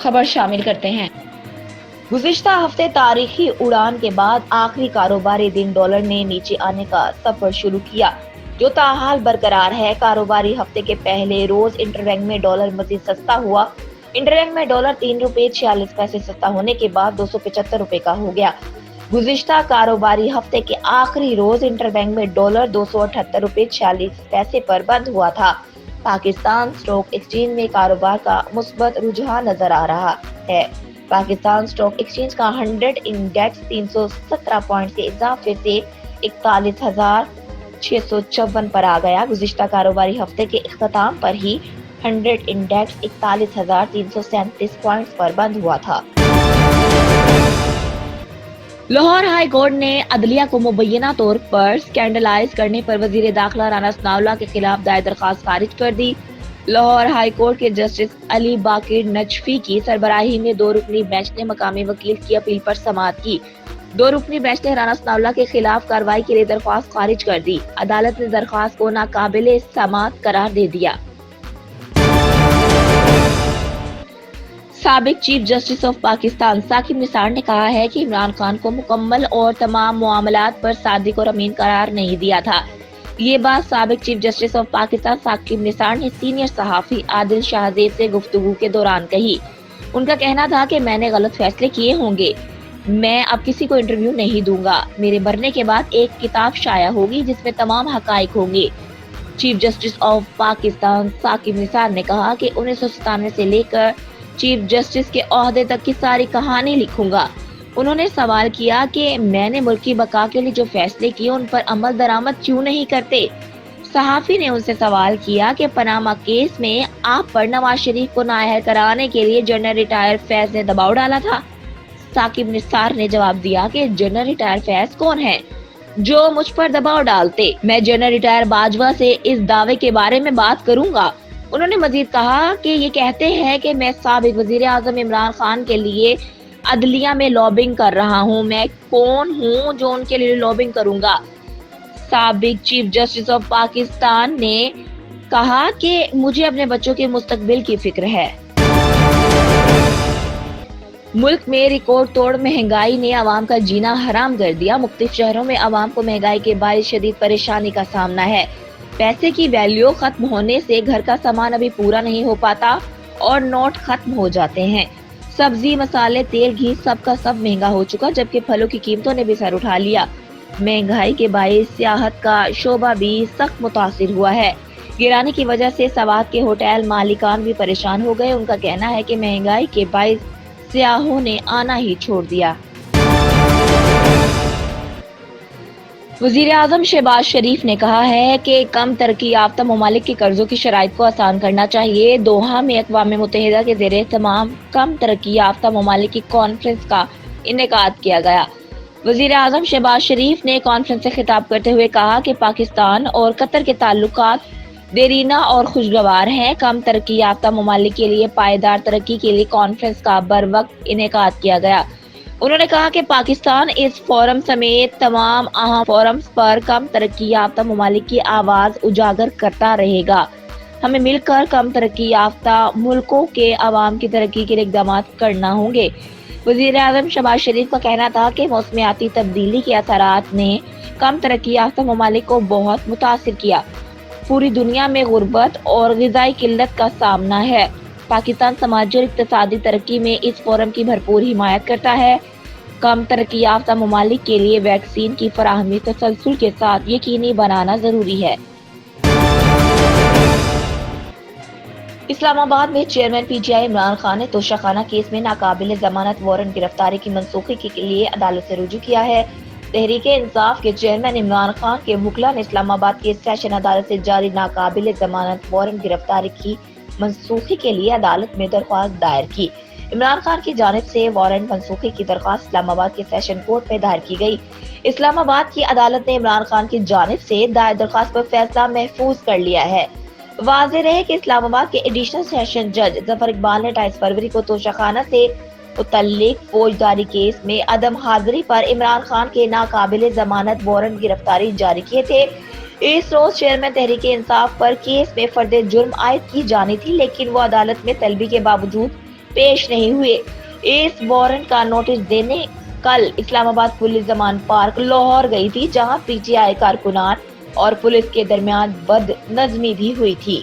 खबर शामिल करते हैं। गुज़िश्ता हफ्ते तारीखी उड़ान के बाद आखिरी कारोबारी दिन डॉलर ने नीचे आने का सफर शुरू किया, जो ताहाल बरकरार है। कारोबारी हफ्ते के पहले रोज इंटरबैंक में डॉलर मजीद सस्ता हुआ। इंटरबैंक में डॉलर 3 रुपए 46 पैसे सस्ता होने के बाद 275 रुपए का हो गया। गुज़िश्ता कारोबारी हफ्ते के आखिरी रोज इंटरबैंक में डॉलर 278 रुपए 46 पैसे पर बंद हुआ था। पाकिस्तान स्टॉक एक्सचेंज में कारोबार का मुस्बत रुझान नजर आ रहा है। पाकिस्तान स्टॉक एक्सचेंज का 100 इंडेक्स 317 पॉइंट के इजाफे से 41,654 पर आ गया। गुज़िश्ता कारोबारी हफ्ते के इख्तिताम पर ही 100 इंडेक्स 41,337 पॉइंट पर बंद हुआ था। लाहौर हाई कोर्ट ने अदलिया को मुबैना तौर पर स्कैंडलाइज करने पर वजीर दाखिला राना सनाउल्लाह के खिलाफ दायर दरखास्त खारिज कर दी। लाहौर हाई कोर्ट के जस्टिस अली बाकिर नजफी की सरबराही में 2 रुकनी बेंच ने मकामी वकील की अपील पर समाअत की। 2 रुकनी बेंच ने राना सनाउल्लाह के खिलाफ कार्रवाई के लिए दरख्वास्त खारिज कर दी। अदालत ने दरख्वास्त को नाकाबिले समाअत करार दे दिया। साबिक chief justice of Pakistan Saqib Nisar ने कहा है कि इमरान खान को मुकम्मल और तमाम मामलात पर सादिक और अमीन करार नहीं दिया था। ये बात साबिक chief justice of Pakistan Saqib Nisar ने सीनियर सहाफी आदिल शाहजेब से गुफ्तगू के दौरान कही। उनका कहना था कि मैंने गलत फैसले किए होंगे, मैं अब किसी को इंटरव्यू नहीं दूंगा। मेरे मरने के बाद एक किताब शाया होगी जिसमें तमाम हकाइक होंगे। Chief justice of Pakistan Saqib Nisar ने कहा कि 1997 से लेकर चीफ जस्टिस के ओहदे तक की सारी कहानी लिखूंगा। उन्होंने सवाल किया कि मैंने मुल्क की बका के लिए जो फैसले किए उन पर अमल दरामद क्यों नहीं करते। सहाफी ने उनसे सवाल किया कि पनामा केस में आप पर नवाज शरीफ को नाअहल कराने के लिए जनरल रिटायर फैज ने दबाव डाला था। साकिब निसार ने जवाब दिया कि जनरल रिटायर फैज कौन है जो मुझ पर दबाव डालते। मैं जनरल रिटायर बाजवा से इस दावे के बारे में बात करूंगा। उन्होंने मजीद कहा कि ये कहते हैं कि मैं साबिक वजीर आजम इमरान खान के लिए अदलिया में लॉबिंग कर रहा हूँ। मैं कौन हूँ जो उनके लिए लॉबिंग करूंगा। साबिक चीफ जस्टिस ऑफ पाकिस्तान ने कहा कि मुझे अपने बच्चों के मुस्तकबिल की फिक्र है। मुल्क में रिकॉर्ड तोड़ महंगाई ने आवाम का जीना हराम कर दिया। मुख्तलिफ शहरों में आवाम को महंगाई के बायस शदीद परेशानी का सामना है। पैसे की वैल्यू खत्म होने से घर का सामान अभी पूरा नहीं हो पाता और नोट खत्म हो जाते हैं। सब्जी, मसाले, तेल, घी सब का सब महंगा हो चुका, जबकि फलों की कीमतों ने भी सर उठा लिया। महंगाई के बायस सियाहत का शोबा भी सख्त मुतासिर हुआ है। गिराने की वजह से सवात के होटल मालिकान भी परेशान हो गए। उनका कहना है कि महंगाई के बायस सियाहों ने आना ही छोड़ दिया। वजीर आजम शहबाज शरीफ ने कहा है कि कम तरक्की याफ्ता ममालिक के कर्जों की शराइत को आसान करना चाहिए। दोहा में अक़वाम मुत्तहिदा के ज़ेरे तमाम कम तरक्की याफ्ता ममालिक की कॉन्फ्रेंस का इनेकाद किया गया। वजीर आजम शहबाज शरीफ ने कॉन्फ्रेंस से खिताब करते हुए कहा कि पाकिस्तान और कतर के ताल्लुकात देरीना और खुशगवार हैं। कम तरक्की याफ्ता ममालिक के लिए पायदार तरक्की के लिए कॉन्फ्रेंस का बर वक्त इनेकाद किया गया। उन्होंने कहा कि पाकिस्तान इस फोरम समेत तमाम अहम फोरम्स पर कम तरक्की याफ्ता ममालिक की आवाज उजागर करता रहेगा। हमें मिलकर कम तरक्की याफ्ता मुल्कों के अवाम की तरक्की के लिए इक़दाम करना होंगे। वज़ीर आज़म शहबाज शरीफ का कहना था कि मौसमियाती तब्दीली के असरात ने कम तरक्की याफ्ता ममालिक को बहुत मुतासिर किया। पूरी दुनिया में गुर्बत और ग़िज़ाई किल्लत का सामना है। पाकिस्तान समाजी और इक़्तिसादी तरक्की में इस फोरम की भरपूर हिमायत करता है। कम तरक्की याफ्ता ममालिक के लिए वैक्सीन की फराहमी तसलसल के साथ यकीनी बनाना जरूरी है। इस्लामाबाद में चेयरमैन पीटीआई इमरान खान ने तोशाखाना केस में नाकाबिल जमानत वारंट गिरफ्तारी की मनसूखी के लिए अदालत से रुजू किया है। तहरीके इंसाफ के चेयरमैन इमरान खान के वकला ने इस्लामाबाद की सेशन अदालत से जारी नाकाबिल जमानत वारंट गिरफ्तारी की मनसूखी के लिए अदालत में दरख्वास्त दायर की। इमरान खान की जानिब से वारंट मनसूखी की दरख्वास्त इस्लामाबाद के सेशन कोर्ट में दायर की गई। इस्लामाबाद की अदालत ने इमरान खान की जानिब से दायर दरख्वास्त पर फैसला महफूज कर लिया है। वाज़ेह रहे कि इस्लामाबाद के एडिशनल सेशन जज जफर इकबाल ने 28 फरवरी को तोशाखाना से मुतल्लिक फौजदारी केस में अदम हाजिरी पर इमरान खान के नाकाबिल जमानत वारंट गिरफ्तारी जारी किए थे। इस रोज चेयरमैन तहरीक इंसाफ पर केस में फर्द जुर्म आयद की जानी थी, लेकिन वो अदालत में तलबी के बावजूद پیش نہیں ہوئے۔ اس وارنٹ کا نوٹس دینے کل اسلام آباد پولیس زمان پارک لاہور گئی تھی، جہاں پی ٹی آئی کارکنان اور پولیس کے درمیان بد نظمی بھی ہوئی تھی۔